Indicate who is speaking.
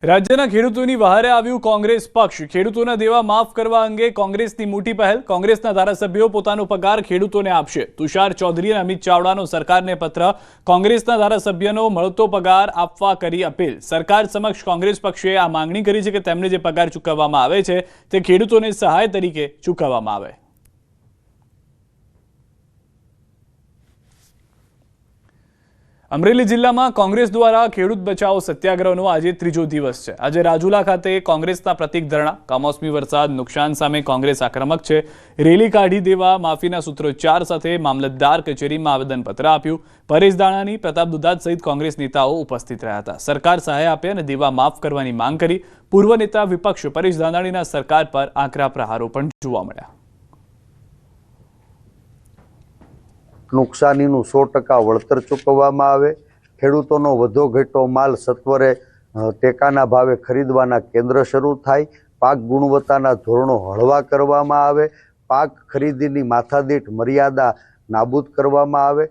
Speaker 1: રાજ્યના ખેડૂતોની વહારે આવ્યું કોંગ્રેસ પક્ષ। ખેડૂતોના દેવા માફ કરવા અંગે કોંગ્રેસની મોટી પહેલ। કોંગ્રેસના ધારાસભ્યો પોતાનો પગાર ખેડૂતોને આપશે। તુષાર ચૌધરી અને અમિત ચાવડાનો સરકારને પત્ર। કોંગ્રેસના ધારાસભ્યનો મળતો પગાર આપવા કરી અપીલ। સરકાર સમક્ષ કોંગ્રેસ પક્ષે આ માંગણી કરી છે કે તેમને જે પગાર ચૂકવવામાં આવે છે તે ખેડૂતોને સહાય તરીકે ચૂકવવામાં આવે। અમરેલી જિલ્લામાં કોંગ્રેસ દ્વારા ખેડૂત બચાવો સત્યાગ્રહનો આજે ત્રીજો દિવસ છે। આજે રાજુલા ખાતે કોંગ્રેસના પ્રતિક ધરણા। કમોસમી વરસાદ નુકસાન સામે કોંગ્રેસ આક્રમક છે। રેલી કાઢી દેવા માફીના સૂત્રોચ્ચાર સાથે મામલતદાર કચેરીમાં આવેદનપત્ર આપ્યું। પરેશ દાણાની, પ્રતાપ દુધાત સહિત કોંગ્રેસ નેતાઓ ઉપસ્થિત રહ્યા હતા। સરકાર સહાય આપે અને દેવા માફ કરવાની માંગ કરી। પૂર્વ નેતા વિપક્ષ પરેશ દાણાણીના સરકાર પર આકરા પ્રહારો પણ જોવા મળ્યા।
Speaker 2: નુકસાનીનું 100% વળતર ચૂકવવામાં આવે। ખેડૂતોનો વધો ઘટો માલ સત્વરે ટેકાના ભાવે ખરીદવાના કેન્દ્ર શરૂ થાય। પાક ગુણવત્તાના ધોરણો હળવા કરવામાં આવે। પાક ખરીદીની માથાદીઠ મર્યાદા નાબૂદ કરવામાં આવે।